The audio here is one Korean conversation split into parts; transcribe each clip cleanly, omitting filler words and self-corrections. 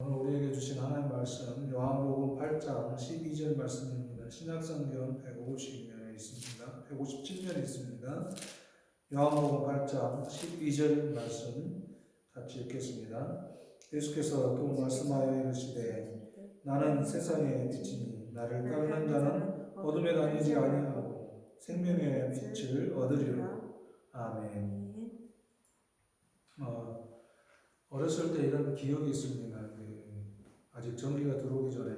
오늘 우리에게 주신 하나님 말씀 요한복음 8장 12절 말씀입니다. 신약성경 150면에 있습니다. 157면에 있습니다. 요한복음 8장 12절 말씀 같이 읽겠습니다. 예수께서 또 말씀하여 이르시되 나는 세상의 빛이니 나를 따르는 자는 어둠에 다니지 아니하고 생명의 빛을 얻으리라. 아멘. 어렸을 때 이런 기억이 있습니다. 아직 전기가 들어오기 전에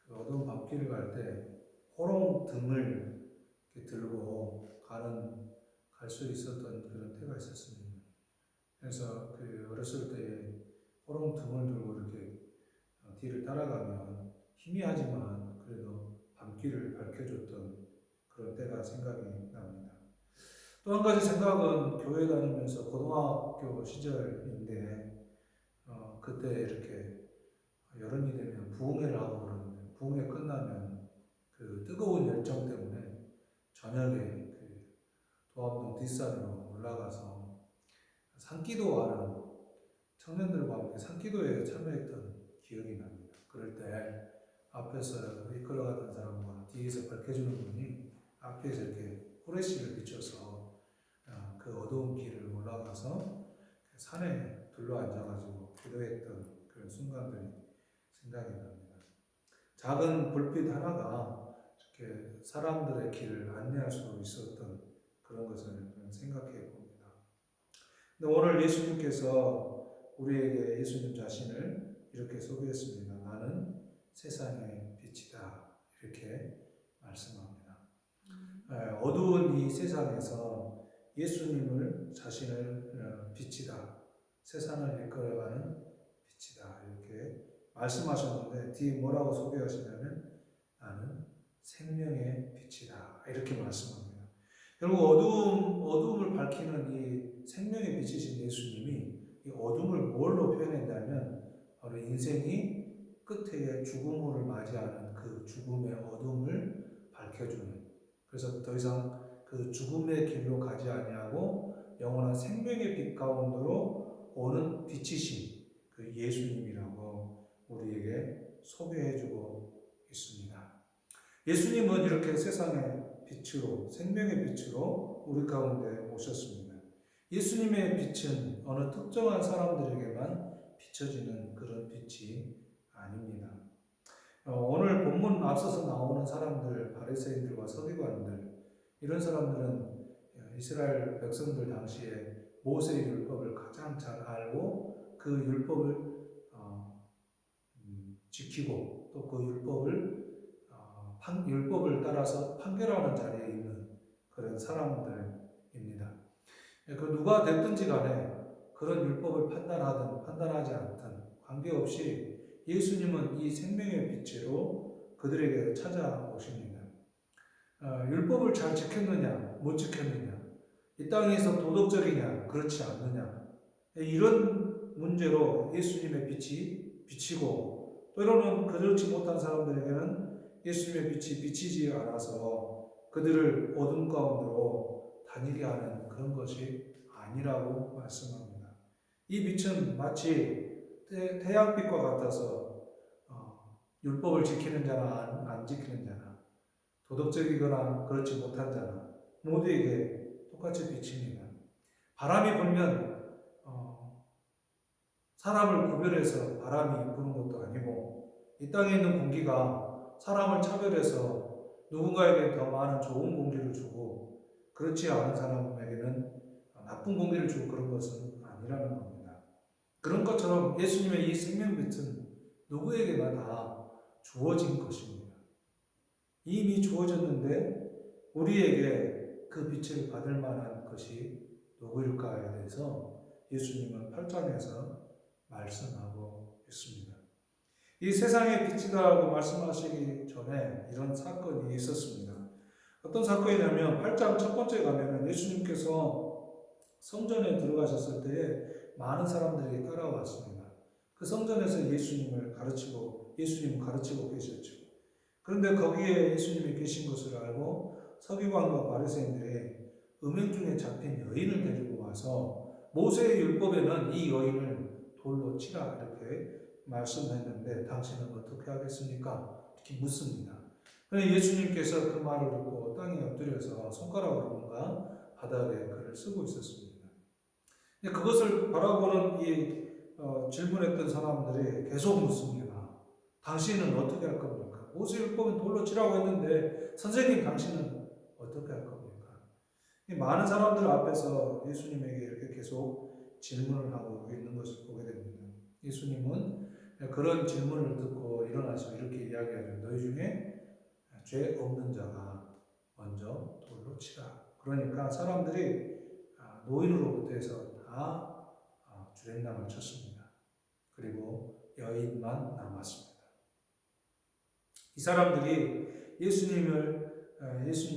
그 어두운 밤길을 갈 때 호롱 등을 이렇게 들고 갈 수 있었던 그런 때가 있었습니다. 그래서 그 어렸을 때 호롱 등을 들고 이렇게 뒤를 따라가면 희미하지만 그래도 밤길을 밝혀줬던 그런 때가 생각이 납니다. 또 한 가지 생각은 교회 다니면서 고등학교 시절인데 그때 이렇게 여름이 되면 부흥회를 하고 그러는데 부흥회 끝나면 그 뜨거운 열정 때문에 저녁에 그 도암동 뒷산으로 올라가서 산기도하는 청년들과 함께 산기도에 참여했던 기억이 납니다. 그럴 때 앞에서 이끌어가던 사람과 뒤에서 밝혀주는 분이 앞에서 이렇게 후레쉬를 비춰서 그 어두운 길을 올라가서 산에 둘러앉아가지고 기도했던 그런 순간들이 생각이 납니다. 작은 불빛 하나가 이렇게 사람들의 길을 안내할 수 있었던 그런 것을 생각해 봅니다. 근데 오늘 예수님께서 우리에게 예수님 자신을 이렇게 소개했습니다. 나는 세상의 빛이다. 이렇게 말씀합니다. 어두운 이 세상에서 예수님을 자신을 빛이다. 세상을 이끌어가는 빛이다. 이렇게 말씀하셨는데 뒤에 뭐라고 소개하시냐면 나는 생명의 빛이다. 이렇게 말씀합니다. 결국 어두움을 밝히는 이 생명의 빛이신 예수님이 이 어둠을 뭘로 표현했냐면 바로 인생이 끝에 죽음을 맞이하는 그 죽음의 어둠을 밝혀주는, 그래서 더 이상 그 죽음의 길로 가지 아니하고 영원한 생명의 빛 가운데로 오는 빛이신 그 예수님이라고 우리에게 소개해주고 있습니다. 예수님은 이렇게 세상의 빛으로, 생명의 빛으로 우리 가운데 오셨습니다. 예수님의 빛은 어느 특정한 사람들에게만 비춰지는 그런 빛이 아닙니다. 오늘 본문 앞서서 나오는 사람들, 바리새인들과 서기관들, 이런 사람들은 이스라엘 백성들 당시에 모세의 율법을 가장 잘 알고 그 율법을 지키고 또 그 율법을 따라서 판결하는 자리에 있는 그런 사람들입니다. 그 누가 됐든지 간에 그런 율법을 판단하든 판단하지 않든 관계없이 예수님은 이 생명의 빛으로 그들에게 찾아오십니다. 율법을 잘 지켰느냐, 못 지켰느냐, 이 땅에서 도덕적이냐, 그렇지 않느냐, 이런 문제로 예수님의 빛이 비치고, 때로는 그렇지 못한 사람들에게는 예수님의 빛이 비치지 않아서 그들을 어둠 가운데로 다니게 하는 그런 것이 아니라고 말씀합니다. 이 빛은 마치 태양빛과 같아서 율법을 지키는 자나 안 지키는 자나, 도덕적이거나 그렇지 못한 자나 모두에게 똑같이 비칩니다. 바람이 불면 사람을 구별해서 바람이 부는 것도 아니고, 이 땅에 있는 공기가 사람을 차별해서 누군가에게 더 많은 좋은 공기를 주고 그렇지 않은 사람에게는 나쁜 공기를 주고 그런 것은 아니라는 겁니다. 그런 것처럼 예수님의 이 생명빛은 누구에게나 다 주어진 것입니다. 이미 주어졌는데 우리에게 그 빛을 받을 만한 것이 누구일까에 대해서 예수님은 8장에서 말씀하고 있습니다. 이 세상의 빛이다라고 말씀하시기 전에 이런 사건이 있었습니다. 어떤 사건이냐면 8장 첫 번째 가면은 예수님께서 성전에 들어가셨을 때에 많은 사람들이 따라왔습니다. 그 성전에서 예수님을 가르치고 계셨죠. 그런데 거기에 예수님이 계신 것을 알고 서기관과 바리새인들이 음행 중에 잡힌 여인을 데리고 와서 모세의 율법에는 이 여인을 돌로 치라 이렇게 말씀했는데 당신은 어떻게 하겠습니까? 이렇게 묻습니다. 그런데 예수님께서 그 말을 듣고 땅에 엎드려서 손가락으로 뭔가 바닥에 글을 쓰고 있었습니다. 그것을 바라보는 이 질문했던 사람들이 계속 묻습니다. 당신은 어떻게 할 겁니까? 모세율법은 돌로 치라고 했는데 선생님 당신은 어떻게 할 겁니까? 이 많은 사람들 앞에서 예수님에게 이렇게 계속 질문을 하고 있는 것을 보게 됩니다. 예수님은 그런 질문을 듣고 일어나서 이렇게 이야기하죠. 너희 중에 죄 없는 자가 먼저 돌로 치라. 그러니까 사람들이 노인으로부터 해서 다 주랭랑을 쳤습니다. 그리고 여인만 남았습니다. 이 사람들이 예수님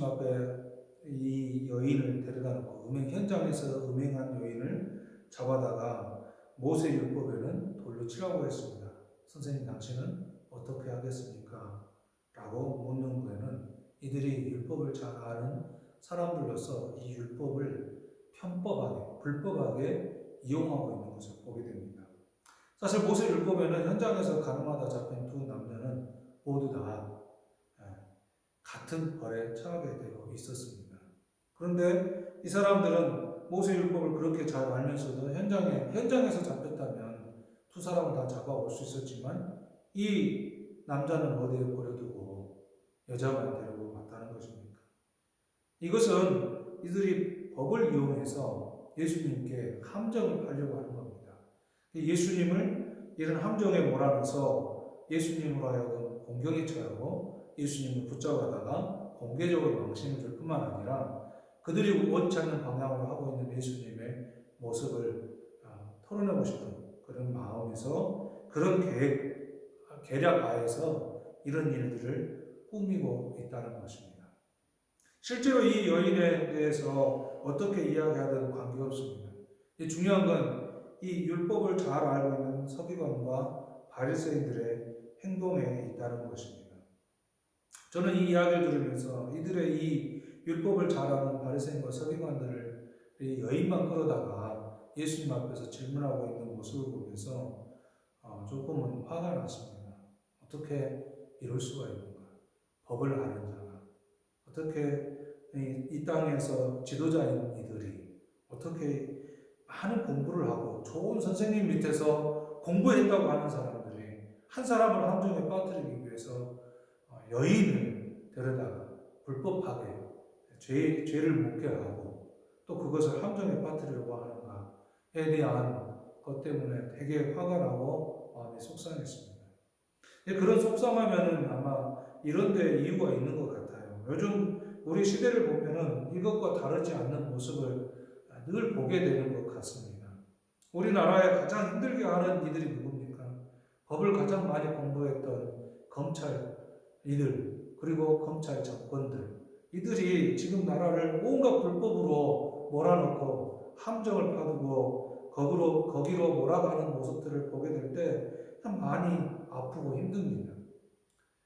앞에 이 여인을 데려다 놓고 현장에서 음행한 여인을 잡아다가 모세 율법에는 돌로 치라고 했습니다. 선생님 당신은 어떻게 하겠습니까? 라고 묻는 거에는 이들이 율법을 잘 아는 사람들로서 이 율법을 편법하게, 불법하게 이용하고 있는 것을 보게 됩니다. 사실 모세 율법에는 현장에서 가늠하다 잡힌 두 남녀는 모두 다 같은 벌에 처하게 되어 있었습니다. 그런데 이 사람들은 모세 율법을 그렇게 잘 알면서도 현장에서 잡혔다면 두 사람을 다 잡아올 수 있었지만 이 남자는 어디에 버려두고 여자만 데리고 갔다는 것입니까? 이것은 이들이 법을 이용해서 예수님께 함정을 팔려고 하는 겁니다. 예수님을 이런 함정에 몰아넣어서 예수님으로 하여금 공경에 처하고 예수님을 붙잡아다가 공개적으로 망신을 줄 뿐만 아니라 그들이 원치 않는 방향으로 하고 있는 예수님의 모습을 털어내고 싶은 그런 마음에서 그런 계략 하에서 이런 일들을 꾸미고 있다는 것입니다. 실제로 이 여인에 대해서 어떻게 이야기하든 관계없습니다. 중요한 건 이 율법을 잘 알고 있는 서기관과 바리새인들의 행동에 있다는 것입니다. 저는 이 이야기를 들으면서 이들의 이 율법을 잘 아는 바리새인과 서기관들을 여인만 끌어다가 예수님 앞에서 질문하고 있는 모습을 보면서 조금은 화가 났습니다. 어떻게 이럴 수가 있는가? 법을 아는 자가 어떻게 이 땅에서 지도자인 이들이 어떻게 많은 공부를 하고 좋은 선생님 밑에서 공부했다고 하는 사람들이 한 사람을 함정에 빠뜨리기 위해서 여인을 데려다가 불법하게 죄를 묻게 하고 또 그것을 함정에 빠뜨리려고 하는가에 대한 것 때문에 되게 화가 나고 마음이 속상했습니다. 그런 속상하면은 아마 이런 데 이유가 있는 것 같아요. 요즘 우리 시대를 보면은 이것과 다르지 않는 모습을 늘 보게 되는 것 같습니다. 우리나라에 가장 힘들게 하는 이들이 누굽니까? 법을 가장 많이 공부했던 검찰 이들, 그리고 검찰 정권들, 이들이 지금 나라를 온갖 불법으로 몰아넣고 함정을 파두고 거기로 몰아가는 모습들을 보게 될 때 많이 아프고 힘듭니다.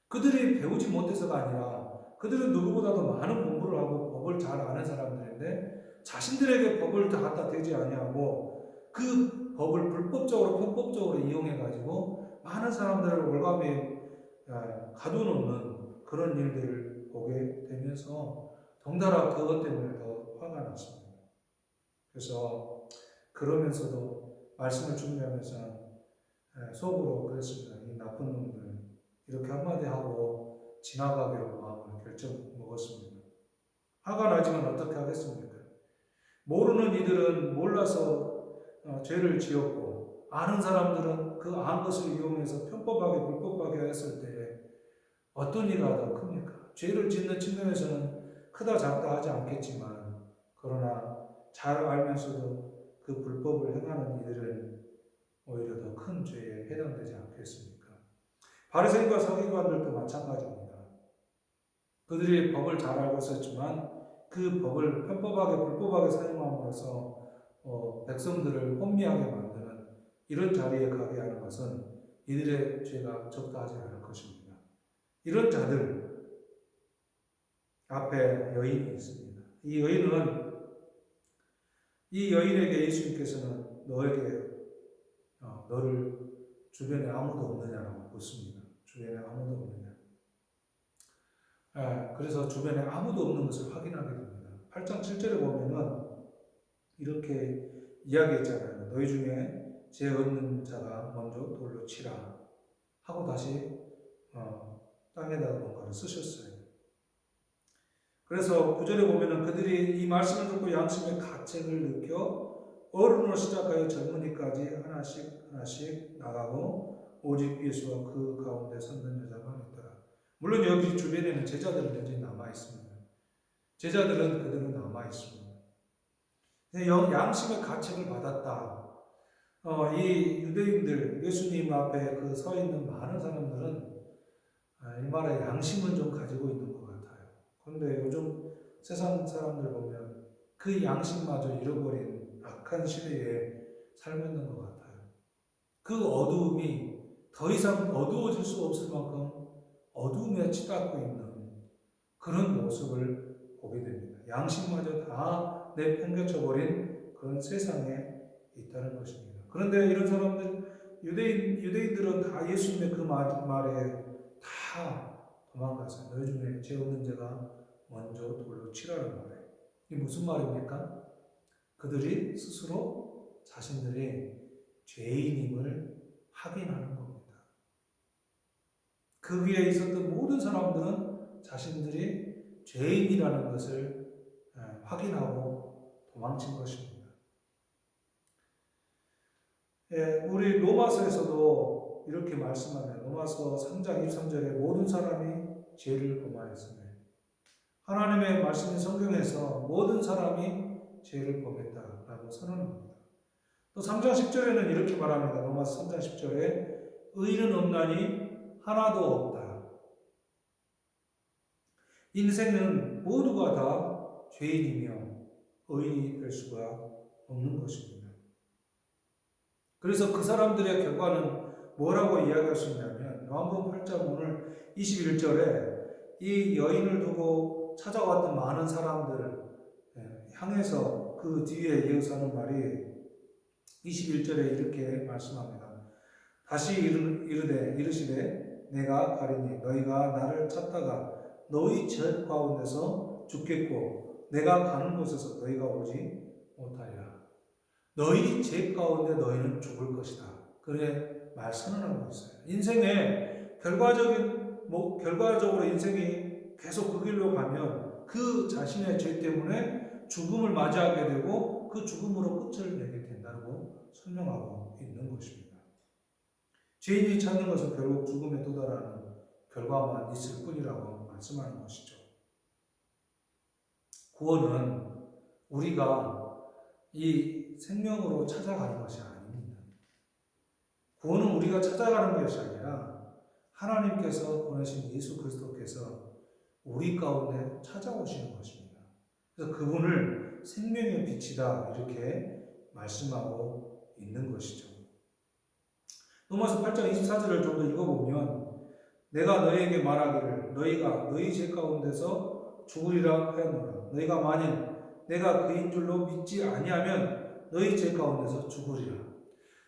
그들이 배우지 못해서가 아니라 그들은 누구보다도 많은 공부를 하고 법을 잘 아는 사람들인데 자신들에게 법을 다 갖다 대지 아니하고 그 법을 불법적으로 편법적으로 이용해가지고 많은 사람들을 올가매에 가둬놓는 그런 일들을 보게 되면서 덩달아 그것 때문에 더 화가 났습니다. 그래서 그러면서도 말씀을 준비하면서 속으로 그랬습니다. 이 나쁜 놈들 이렇게 한마디 하고 지나가기로 마음을 결정 먹었습니다. 화가 나지만 어떻게 하겠습니까? 모르는 이들은 몰라서 죄를 지었고 아는 사람들은 그 아는 것을 이용해서 편법하게 불법하게 했을 때 어떤 이가 더 큽니까? 죄를 짓는 측면에서는 크다 작다 하지 않겠지만 그러나 잘 알면서도 그 불법을 행하는 이들은 오히려 더 큰 죄에 해당되지 않겠습니까? 바리새인과 서기관들도 마찬가지입니다. 그들이 법을 잘 알고 있었지만 그 법을 편법하게 불법하게 사용함으로써 백성들을 혼미하게 만드는 이런 자리에 가게 하는 것은 이들의 죄가 적다 하지 않을 것입니다. 이런 자들 앞에 여인이 있습니다. 이 여인에게 예수님께서는 너를 주변에 아무도 없느냐라고 묻습니다. 주변에 아무도 없느냐. 그래서 주변에 아무도 없는 것을 확인하게 됩니다. 8장 7절에 보면은 이렇게 이야기했잖아요. 너희 중에 죄 없는 자가 먼저 돌로 치라 하고 다시 땅에다가 뭔가를 쓰셨어요. 그래서 9절에 보면은 그들이 이 말씀을 듣고 양심의 가책을 느껴 어른으로 시작하여 젊은이까지 하나씩 나가고 오직 예수와 그 가운데 섰는 여자만 있더라. 물론 여기 주변에는 제자들은 여전히 남아 있습니다. 제자들은 그대로 남아 있습니다. 양심의 가책을 받았다. 이 유대인들 예수님 앞에 그 서 있는 많은 사람들은 일말의 양심은 좀 가지고 있는 것 같아요. 그런데 요즘 세상 사람들 보면 그 양심마저 잃어버린 악한 시대에 살고 있는 것 같아요. 그 어두움이 더 이상 어두워질 수 없을 만큼 어두움에 치닫고 있는 그런 모습을 보게 됩니다. 양심마저 다 내팽개쳐버린 그런 세상에 있다는 것입니다. 그런데 이런 사람들, 유대인들은 다 예수님의 그 말에 다 도망가서 너희 중에 죄 없는 자가 먼저 돌로 치라는 말이에요. 이게 무슨 말입니까? 그들이 스스로 자신들의 죄인임을 확인하는 겁니다. 그 위에 있었던 모든 사람들은 자신들이 죄인이라는 것을 확인하고 도망친 것입니다. 우리 로마서에서도 이렇게 말씀하면 로마서 3장 23절에 모든 사람이 죄를 범하였으며 하나님의 말씀인 성경에서 모든 사람이 죄를 범했다라고 선언합니다. 또 3장 10절에는 이렇게 말합니다. 로마서 3장 10절에 의인은 없나니 하나도 없다. 인생은 모두가 다 죄인이며 의인이 될 수가 없는 것입니다. 그래서 그 사람들의 결과는 뭐라고 이야기할 수 있냐면 요한복음 8장 오늘 21절에 이 여인을 두고 찾아왔던 많은 사람들을 향해서 그 뒤에 이어서 하는 말이 21절에 이렇게 말씀합니다. 다시 이르시되 내가 가리니 너희가 나를 찾다가 너희 죄 가운데서 죽겠고 내가 가는 곳에서 너희가 오지 못하리라. 너희 죄 가운데 너희는 죽을 것이다. 그래 말 선언하고 있어요. 인생에 결과적으로 인생이 계속 그 길로 가면 그 자신의 죄 때문에 죽음을 맞이하게 되고 그 죽음으로 끝을 내게 된다고 설명하고 있는 것입니다. 죄인이 찾는 것은 결국 죽음에 도달하는 결과만 있을 뿐이라고 말씀하는 것이죠. 구원은 우리가 이 생명으로 찾아가는 것이 아닙니다. 구원은 우리가 찾아가는 것이 아니라 하나님께서 보내신 예수 그리스도께서 우리 가운데 찾아오시는 것입니다. 그래서 그분을 생명의 빛이다 이렇게 말씀하고 있는 것이죠. 로마서 8장 24절을 좀 더 읽어보면 내가 너희에게 말하기를 너희가 너희 죄 가운데서 죽으리라 하였노라. 너희가 만일 내가 그인 줄로 믿지 아니하면 너희 죄 가운데서 죽으리라.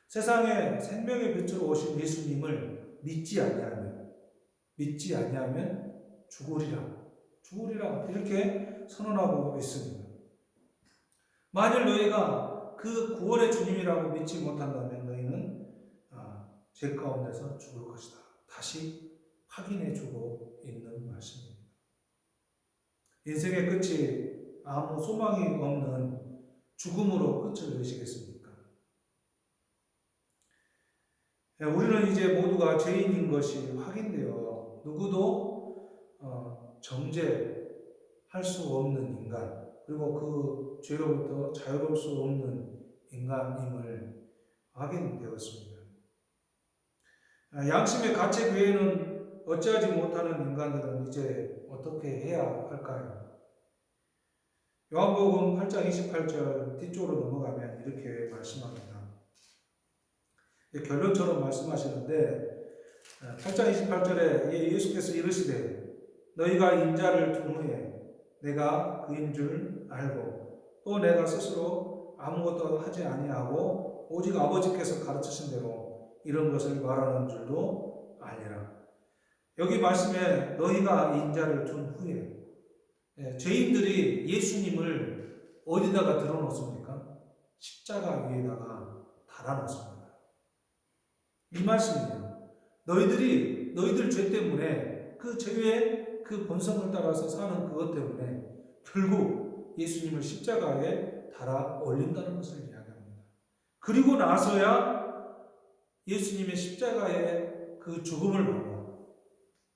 세상에 생명의 빛으로 오신 예수님을 믿지 아니하면 죽으리라 이렇게 선언하고 있습니다. 만일 너희가 그 구원의 주님이라고 믿지 못한다면 너희는 죄 가운데서 죽을 것이다. 다시 확인해주고 있는 말씀입니다. 인생의 끝이 아무 소망이 없는 죽음으로 끝을 내시겠습니까? 우리는 이제 모두가 죄인인 것이 확인되어 누구도 정죄할 수 없는 인간 그리고 그 죄로부터 자유로울 수 없는 인간임을 확인되었습니다. 양심의 가책 외에는 어찌하지 못하는 인간들은 이제 어떻게 해야 할까요? 요한복음 8장 28절 뒤쪽으로 넘어가면 이렇게 말씀합니다. 결론처럼 말씀하시는데 8장 28절에 예수께서 이르시되 너희가 인자를 둔 후에 내가 그인 줄 알고 또 내가 스스로 아무것도 하지 아니하고 오직 아버지께서 가르치신 대로 이런 것을 말하는 줄도 아니라. 여기 말씀에 너희가 인자를 둔 후에 죄인들이 예수님을 어디다가 들어놓습니까? 십자가 위에다가 달아놓습니다. 이 말씀이에요. 너희들 죄 때문에 그 죄의 그 본성을 따라서 사는 그것 때문에 결국 예수님을 십자가에 달아 올린다는 것을 이야기합니다. 그리고 나서야 예수님의 십자가의 그 죽음을 보고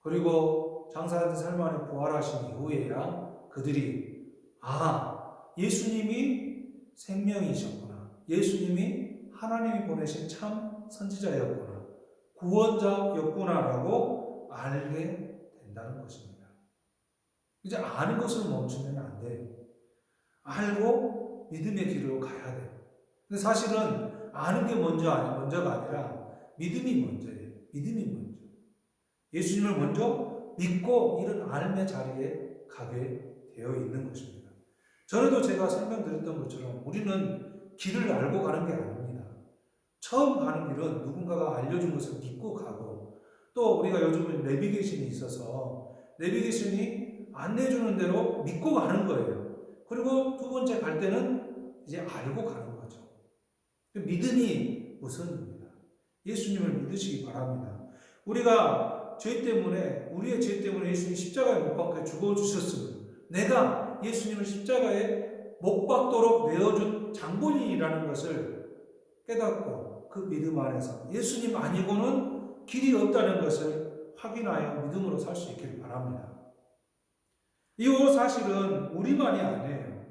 그리고 장사된 삶 안에 부활하신 이후에야 그들이 예수님이 생명이셨구나. 예수님이 하나님이 보내신 참 선지자였구나. 구원자였구나라고 알게 된다는 것입니다. 이제 아는 것으로 멈추면 안 돼요. 알고 믿음의 길로 가야 돼요. 근데 사실은 아는 게 먼저가 아니라 믿음이 먼저예요. 믿음이 먼저. 예수님을 먼저 믿고 이런 삶의 자리에 가게 되어 있는 것입니다. 전에도 제가 설명드렸던 것처럼 우리는 길을 알고 가는 게 아닙니다. 처음 가는 길은 누군가가 알려준 것을 믿고 가고 또 우리가 요즘은 내비게이션이 있어서 내비게이션이 안내해주는 대로 믿고 가는 거예요. 그리고 두 번째 갈 때는 이제 알고 가는 거죠. 믿음이 우선입니다. 예수님을 믿으시기 바랍니다. 우리가 우리의 죄 때문에 예수님 십자가에 못 박혀 죽어주셨으면 내가 예수님을 십자가에 못 박도록 내어준 장본인이라는 것을 깨닫고 그 믿음 안에서 예수님 아니고는 길이 없다는 것을 확인하여 믿음으로 살 수 있기를 바랍니다. 이 사실은 우리만이 아니에요.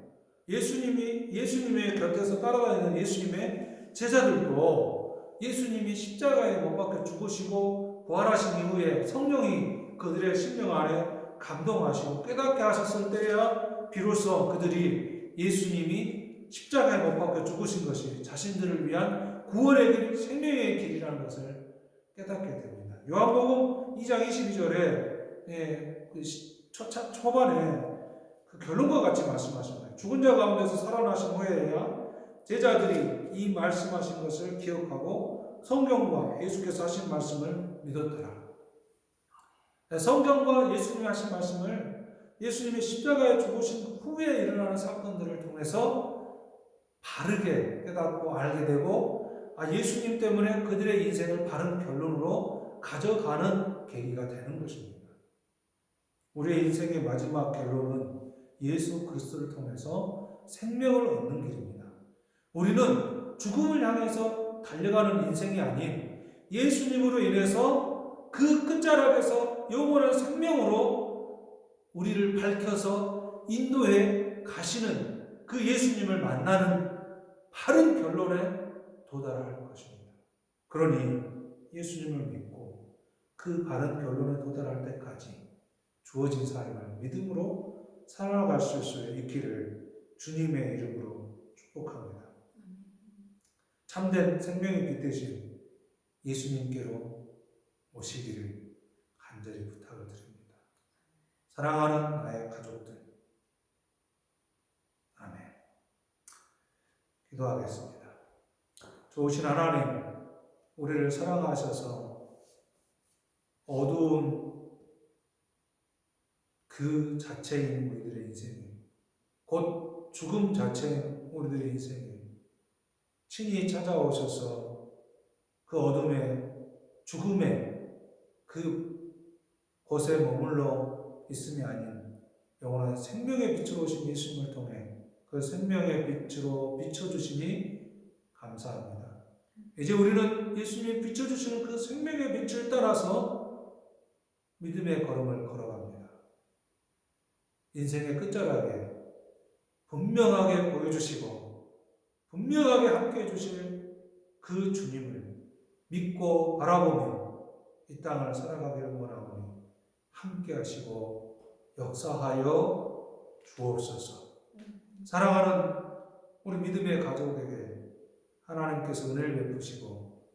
예수님의 곁에서 따라다니는 예수님의 제자들도 예수님이 십자가에 못 박혀 죽으시고 부활하신 이후에 성령이 그들의 심령 안에 감동하시고 깨닫게 하셨을 때야 비로소 그들이 예수님이 십자가에 못 박혀 죽으신 것이 자신들을 위한 구원의 길, 생명의 길이라는 것을 깨닫게 됩니다. 요한복음 2장 22절에 초반에 그 결론과 같이 말씀하십니다. 죽은 자 가운데서 살아나신 후에야 제자들이 이 말씀하신 것을 기억하고 성경과 예수께서 하신 말씀을 믿었더라. 성경과 예수님이 하신 말씀을 예수님이 십자가에 죽으신 후에 일어나는 사건들을 통해서 바르게 깨닫고 알게 되고 예수님 때문에 그들의 인생을 바른 결론으로 가져가는 계기가 되는 것입니다. 우리의 인생의 마지막 결론은 예수 그리스도를 통해서 생명을 얻는 길입니다. 우리는 죽음을 향해서 달려가는 인생이 아닌 예수님으로 인해서 그 끝자락에서 영원한 생명으로 우리를 밝혀서 인도해 가시는 그 예수님을 만나는 바른 결론에 도달할 것입니다. 그러니 예수님을 믿고 그 바른 결론에 도달할 때까지 주어진 삶을 믿음으로 살아갈 수 있기를 주님의 이름으로 축복합니다. 참된 생명의 빛 대신 예수님께로 오시기를 간절히 부탁을 드립니다. 사랑하는 나의 가족들, 아멘. 기도하겠습니다. 좋으신 하나님, 우리를 사랑하셔서 어두운 그 자체인 우리들의 인생에, 곧 죽음 자체인 우리들의 인생에 친히 찾아오셔서 그 어둠에 죽음에 그 곳에 머물러 있음이 아닌 영원한 생명의 빛으로 오신 예수님을 통해 그 생명의 빛으로 비춰주시니 감사합니다. 이제 우리는 예수님이 비춰주시는 그 생명의 빛을 따라서 믿음의 걸음을 걸어갑니다. 인생의 끝자락에 분명하게 보여주시고 분명하게 함께해 주실 그 주님을 믿고 바라보며 이 땅을 살아가기를 원하오니 함께 하시고 역사하여 주옵소서. 사랑하는 우리 믿음의 가족에게 하나님께서 은혜를 베푸시고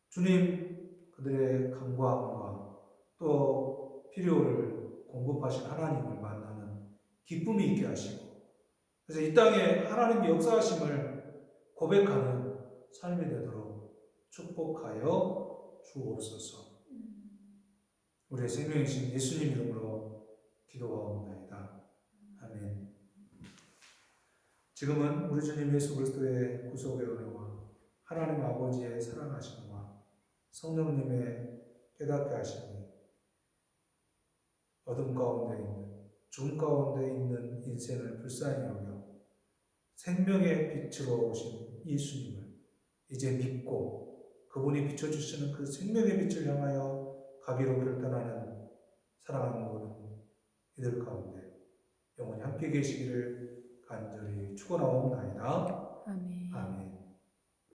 주님 그들의 간구함과 또 필요를 공급하신 하나님을 만나는 기쁨이 있게 하시고 그래서 이 땅에 하나님의 역사하심을 고백하는 삶이 되도록 축복하여 주옵소서. 우리의 생명이신 예수님 이름으로 기도하옵나이다. 아멘. 지금은 우리 주님 예수 그리스도의 구속의 은혜와 하나님 아버지의 사랑하심과 성령님의 깨닫게 하심이 어둠 가운데 있는, 죽음 가운데 있는 인생을 불쌍히 여겨 생명의 빛으로 오신 예수님을 이제 믿고 그분이 비춰주시는 그 생명의 빛을 향하여 가기로 결단하는 사랑하는 모든 이들 가운데 영원히 함께 계시기를 간절히 축원하옵나이다. 아멘. 아멘.